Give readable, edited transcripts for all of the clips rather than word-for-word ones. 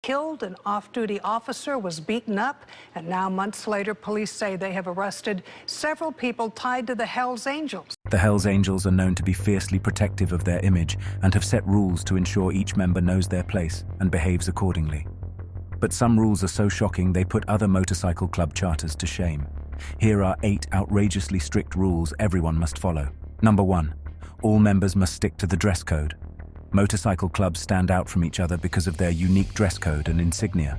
Killed, an off-duty officer was beaten up, and now months later, police say they have arrested several people tied to the Hells Angels. The Hells Angels are known to be fiercely protective of their image and have set rules to ensure each member knows their place and behaves accordingly. But some rules are so shocking they put other motorcycle club charters to shame. Here are 8 outrageously strict rules everyone must follow. Number 1. All members must stick to the dress code. Motorcycle clubs stand out from each other because of their unique dress code and insignia.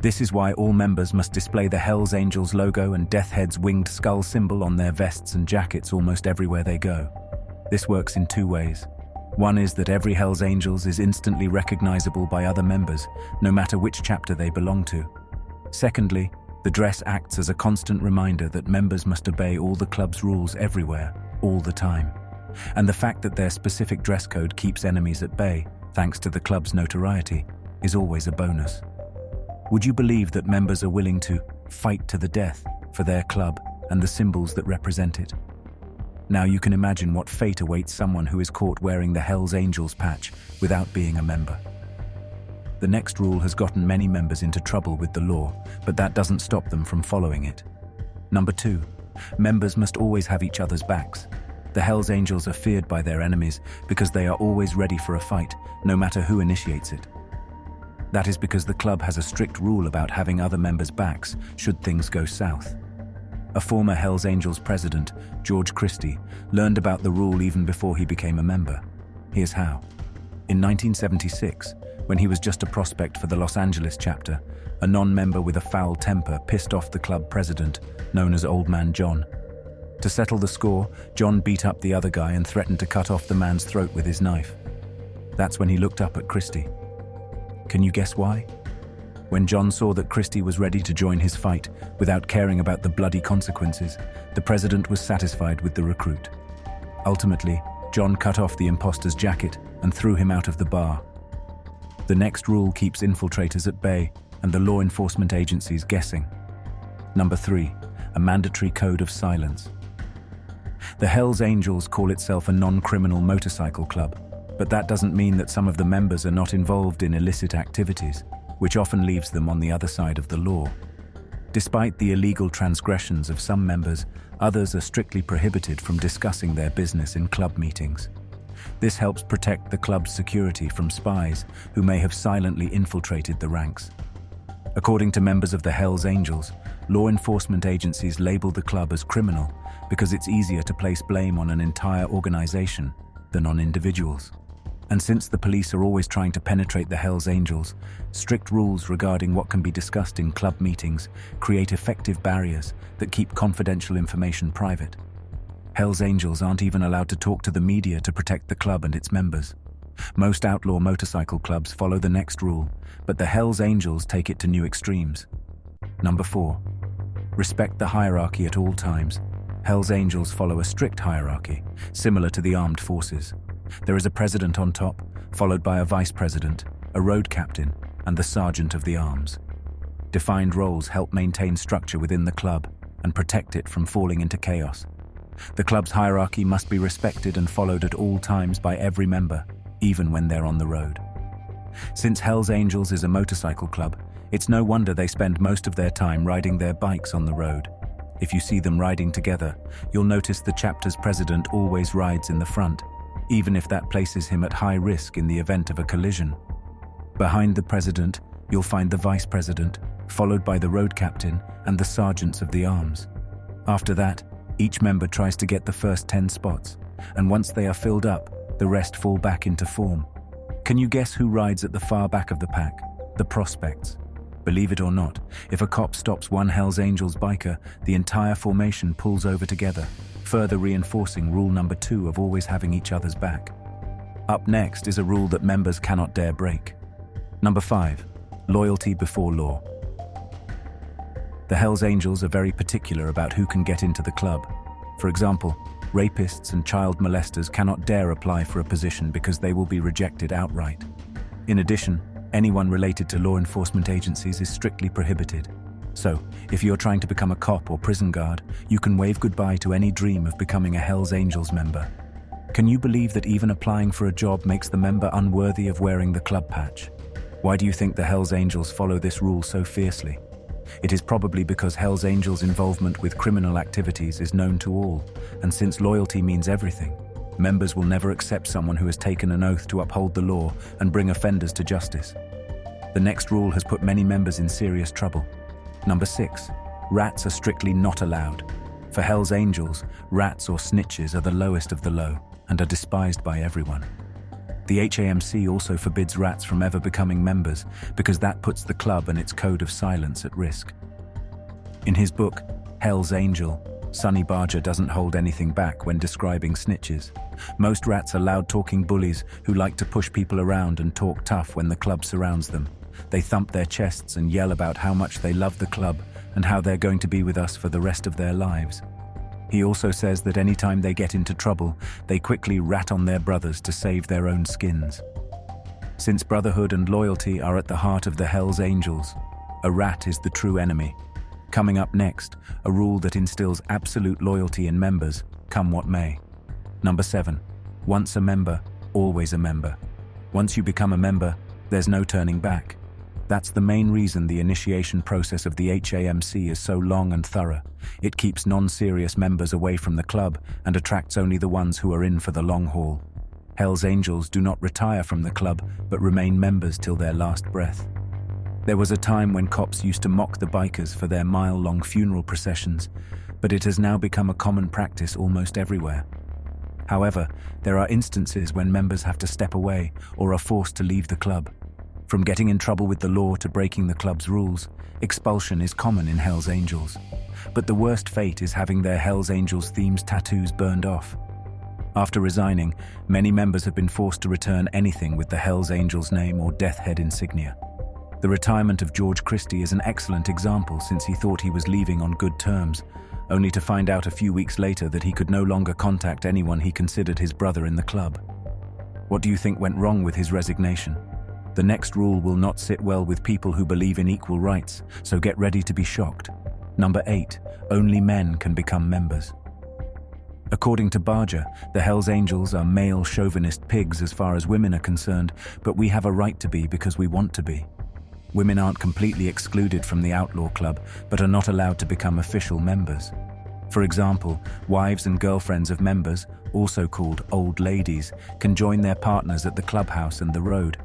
This is why all members must display the Hells Angels logo and Death Head's winged skull symbol on their vests and jackets almost everywhere they go. This works in 2 ways. One is that every Hells Angels is instantly recognizable by other members, no matter which chapter they belong to. Secondly, the dress acts as a constant reminder that members must obey all the club's rules everywhere, all the time. And the fact that their specific dress code keeps enemies at bay, thanks to the club's notoriety, is always a bonus. Would you believe that members are willing to fight to the death for their club and the symbols that represent it? Now you can imagine what fate awaits someone who is caught wearing the Hells Angels patch without being a member. The next rule has gotten many members into trouble with the law, but that doesn't stop them from following it. Number 2. Members must always have each other's backs. The Hells Angels are feared by their enemies because they are always ready for a fight, no matter who initiates it. That is because the club has a strict rule about having other members' backs should things go south. A former Hells Angels president, George Christie, learned about the rule even before he became a member. Here's how. In 1976, when he was just a prospect for the Los Angeles chapter, a non-member with a foul temper pissed off the club president, known as Old Man John. To settle the score, John beat up the other guy and threatened to cut off the man's throat with his knife. That's when he looked up at Christie. Can you guess why? When John saw that Christie was ready to join his fight without caring about the bloody consequences, the president was satisfied with the recruit. Ultimately, John cut off the imposter's jacket and threw him out of the bar. The next rule keeps infiltrators at bay and the law enforcement agencies guessing. Number 3. A mandatory code of silence. The Hells Angels call itself a non-criminal motorcycle club, but that doesn't mean that some of the members are not involved in illicit activities, which often leaves them on the other side of the law. Despite the illegal transgressions of some members, others are strictly prohibited from discussing their business in club meetings. This helps protect the club's security from spies who may have silently infiltrated the ranks. According to members of the Hells Angels, law enforcement agencies label the club as criminal because it's easier to place blame on an entire organization than on individuals. And since the police are always trying to penetrate the Hells Angels, strict rules regarding what can be discussed in club meetings create effective barriers that keep confidential information private. Hells Angels aren't even allowed to talk to the media to protect the club and its members. Most outlaw motorcycle clubs follow the next rule, but the Hells Angels take it to new extremes. Number 4. Respect the hierarchy at all times. Hells Angels follow a strict hierarchy, similar to the armed forces. There is a president on top, followed by a vice president, a road captain, and the sergeant of the arms. Defined roles help maintain structure within the club and protect it from falling into chaos. The club's hierarchy must be respected and followed at all times by every member, even when they're on the road. Since Hells Angels is a motorcycle club, it's no wonder they spend most of their time riding their bikes on the road. If you see them riding together, you'll notice the chapter's president always rides in the front, even if that places him at high risk in the event of a collision. Behind the president, you'll find the vice president, followed by the road captain and the sergeants of the arms. After that, each member tries to get the first 10 spots, and once they are filled up, the rest fall back into form. Can you guess who rides at the far back of the pack? The prospects. Believe it or not, if a cop stops one Hells Angels biker, the entire formation pulls over together, further reinforcing rule number 2 of always having each other's back. Up next is a rule that members cannot dare break. Number 5. Loyalty before law. The Hells Angels are very particular about who can get into the club. For example, rapists and child molesters cannot dare apply for a position because they will be rejected outright. In addition, anyone related to law enforcement agencies is strictly prohibited. So, if you're trying to become a cop or prison guard, you can wave goodbye to any dream of becoming a Hells Angels member. Can you believe that even applying for a job makes the member unworthy of wearing the club patch? Why do you think the Hells Angels follow this rule so fiercely? It is probably because Hells Angels' involvement with criminal activities is known to all, and since loyalty means everything, members will never accept someone who has taken an oath to uphold the law and bring offenders to justice. The next rule has put many members in serious trouble. Number 6. Rats are strictly not allowed. For Hells Angels, rats or snitches are the lowest of the low and are despised by everyone. The HAMC also forbids rats from ever becoming members because that puts the club and its code of silence at risk. In his book, Hell's Angel, Sonny Barger doesn't hold anything back when describing snitches. Most rats are loud-talking bullies who like to push people around and talk tough when the club surrounds them. They thump their chests and yell about how much they love the club and how they're going to be with us for the rest of their lives. He also says that anytime they get into trouble, they quickly rat on their brothers to save their own skins. Since brotherhood and loyalty are at the heart of the Hells Angels, a rat is the true enemy. Coming up next, a rule that instills absolute loyalty in members, come what may. Number 7. Once a member, always a member. Once you become a member, there's no turning back. That's the main reason the initiation process of the HAMC is so long and thorough. It keeps non-serious members away from the club and attracts only the ones who are in for the long haul. Hells Angels do not retire from the club, but remain members till their last breath. There was a time when cops used to mock the bikers for their mile-long funeral processions, but it has now become a common practice almost everywhere. However, there are instances when members have to step away or are forced to leave the club. From getting in trouble with the law to breaking the club's rules, expulsion is common in Hells Angels. But the worst fate is having their Hells Angels themes tattoos burned off. After resigning, many members have been forced to return anything with the Hells Angels name or death head insignia. The retirement of George Christie is an excellent example since he thought he was leaving on good terms, only to find out a few weeks later that he could no longer contact anyone he considered his brother in the club. What do you think went wrong with his resignation? The next rule will not sit well with people who believe in equal rights, so get ready to be shocked. Number 8. Only men can become members. According to Barger, the Hells Angels are male chauvinist pigs as far as women are concerned, but we have a right to be because we want to be. Women aren't completely excluded from the Outlaw Club, but are not allowed to become official members. For example, wives and girlfriends of members, also called old ladies, can join their partners at the clubhouse and the road,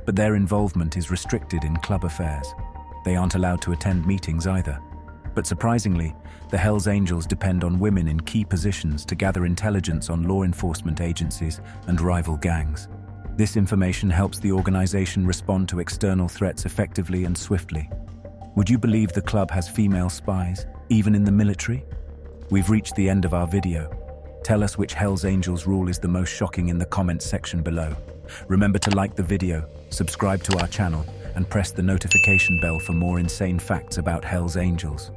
but their involvement is restricted in club affairs. They aren't allowed to attend meetings either. But surprisingly, the Hells Angels depend on women in key positions to gather intelligence on law enforcement agencies and rival gangs. This information helps the organization respond to external threats effectively and swiftly. Would you believe the club has female spies, even in the military? We've reached the end of our video. Tell us which Hells Angels rule is the most shocking in the comments section below. Remember to like the video, subscribe to our channel, and press the notification bell for more insane facts about Hells Angels.